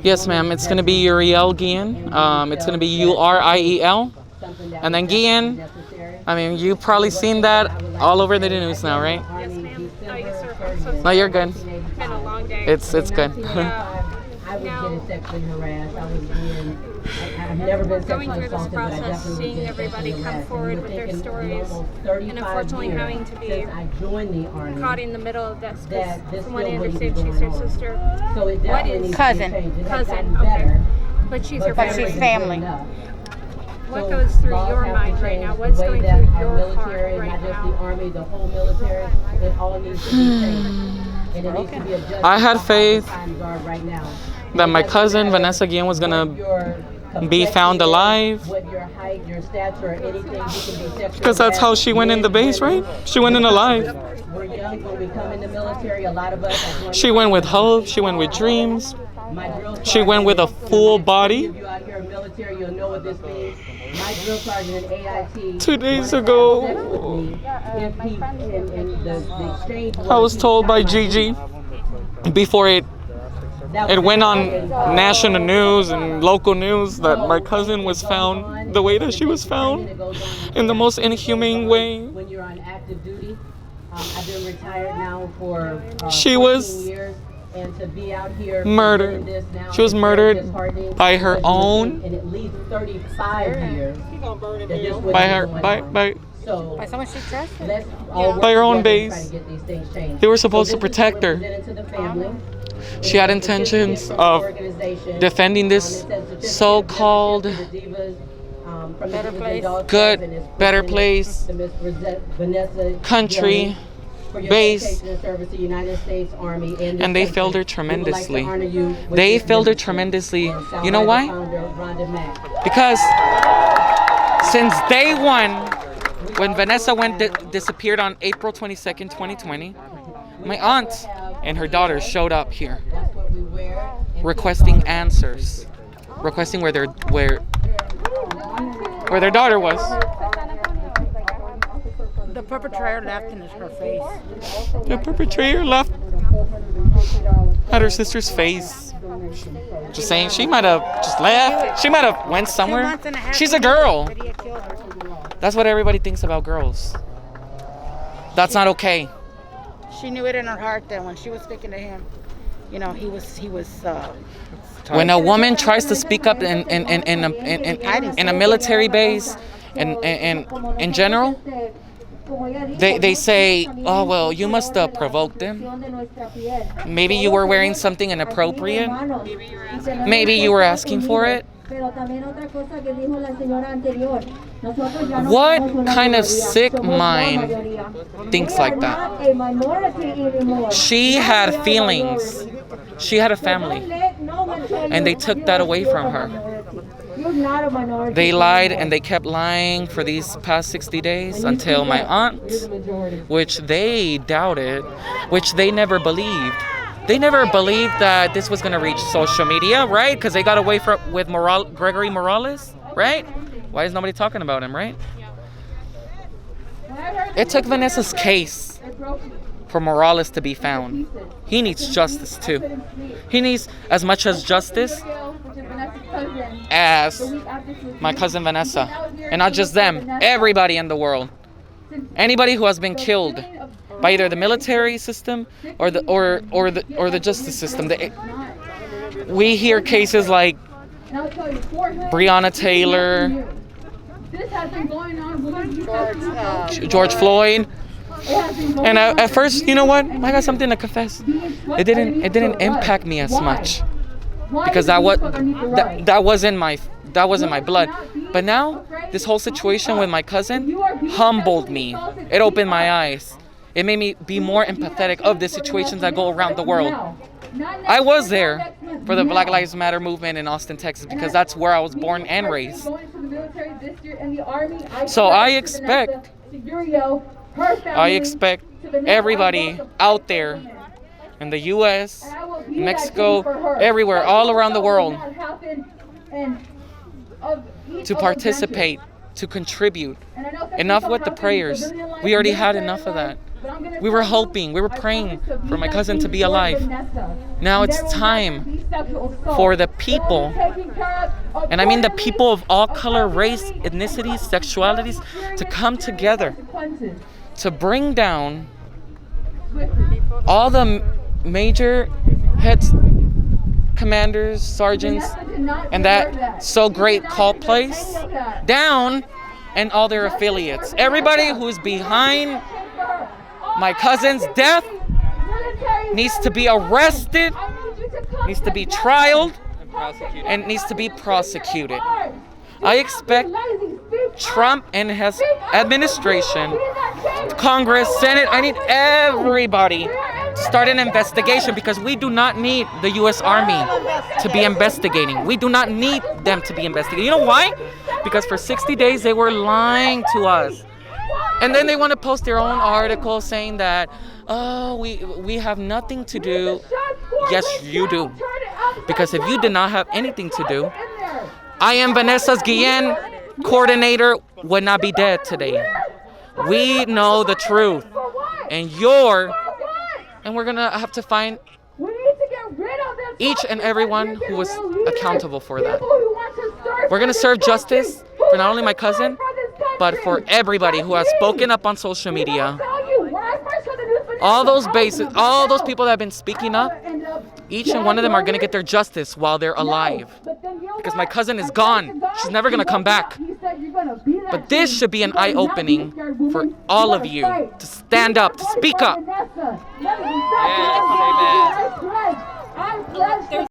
Yes, ma'am. It's going to be Uriel Guillen. It's going to be Uriel. And then Guillen. I mean, you've probably seen that all over the news now, right? Yes, ma'am. Oh, yes, sir. I'm so sorry. No, you're good. It's been a long day. It's good. I was getting sexually harassed. I've never been Going sexually through this assaulted, but I process, definitely was seeing getting everybody sexually come harassed. forward And with you're their thinking, stories, almost 35 and unfortunately years having to be since I joined the Army, caught in the middle of this. that this From what I still wouldn't be understand, she's going her on. sister. So it What definitely is- needs Cousin. to be changed. It has Cousin, gotten okay. better, But she's her But family. she's family. What So goes through laws your have to mind right change now? the What's way going that through our your military, heart right not just now? the Army, the whole military, it all needs to be changed. And it needs to be adjusted. I had to how the faith times are right now. that my It doesn't cousin matter Vanessa Guillen was gonna what your be found complexion is, alive. What your height, your stature, or anything, you can be sexually Because that's how she went in the base, right? She went in alive. We're young when we come in the military. A lot of us are going She went with hope. She went with dreams. My drill She went with a sergeant, full if body. you out here in military, you'll know what this means. My drill sergeant in AIT. 2 days wanted to ago, have sex with me if he, and the exchange I was he told shot by my Gigi dick. before it That it was went the on target. national news and local news that my cousin was found the way that she was found, in the most inhumane way. When you're on active duty, I've been retired now for She 14 was years, and to be out here murdered. doing this now She was is very murdered disheartening by her because you would own- think in at least 35 years that this wouldn't By be her, going by, on. by, So By someone she trusted. let's all work By her own together to base. try to get these things changed. They were supposed So to this is protect her. presented to the family. She had intentions of defending this so-called Better place. good, better place, country, base, and they failed her tremendously. They failed her tremendously. You know why? Because since day one, when Vanessa disappeared on April 22nd, 2020, my aunt and her daughter showed up here, requesting answers, requesting where their daughter was. The perpetrator left in her face. The perpetrator left at her sister's face. Just saying, she might have just left. She might have went 2 somewhere. months and a half She's a girl. that he had killed her. That's what everybody thinks about girls. That's not okay. She knew it in her heart that when she was speaking to him, you know, he was. When a woman tries to speak up in a military base and in general, they say, oh, well, you must have provoked them. Maybe you were wearing something inappropriate. Maybe you were asking for it. What kind of sick mind thinks like that? She had feelings. She had a family. And they took that away from her. They lied and they kept lying for these past 60 days until my aunt, which they doubted, which they never believed. They never believed that this was going to reach social media, right? Because they got away with Gregory Morales, right? Why is nobody talking about him, right? It took Vanessa's case for Morales to be found. He needs justice too. He needs as much as justice as my cousin Vanessa, and not just them, everybody in the world. Anybody who has been killed by either the military system or the justice system. We hear cases like Breonna Taylor, George Floyd. And at first, you know what? I got something to confess. It didn't impact me as much because that wasn't my blood. But now, this whole situation with my cousin humbled me. It opened my eyes. It made me be more empathetic of the situations that go around the world. I was there for the Black Lives Matter movement in Austin, Texas, because that's where I was born and raised. So I expect everybody out there in the U.S., Mexico, everywhere, all around the world, to participate, to contribute. Enough with the prayers. We already had enough of that. We were hoping, we were praying for my cousin to be alive. Now it's time for the people, and I mean the people of all color, race, ethnicities, sexualities, to come together to bring down all the major heads, commanders, sergeants, and that so great cult place down, and all their affiliates. Everybody who's behind my cousin's death needs to be arrested, needs to be trialed, and needs to be prosecuted. I expect Trump and his administration, Congress, Senate, I need everybody to start an investigation, because we do not need the U.S. Army to be investigating. We do not need them to be investigating. You know why? Because for 60 days they were lying to us. And then they want to post their own article saying that, oh, we have nothing to do. Yes, you do. Because if you did not have anything to do, I am Vanessa's Guillen coordinator would not be dead today. We know the truth. And we're going to have to find each and everyone who was accountable for that. We're going to serve justice for not only my cousin, but for everybody who has spoken up on social media. All those people that have been speaking up, each and one of them are going to get their justice while they're alive. Because my cousin is gone. She's never going to come back. But this should be an eye-opening for all of you to stand up, to speak up. Yes, amen.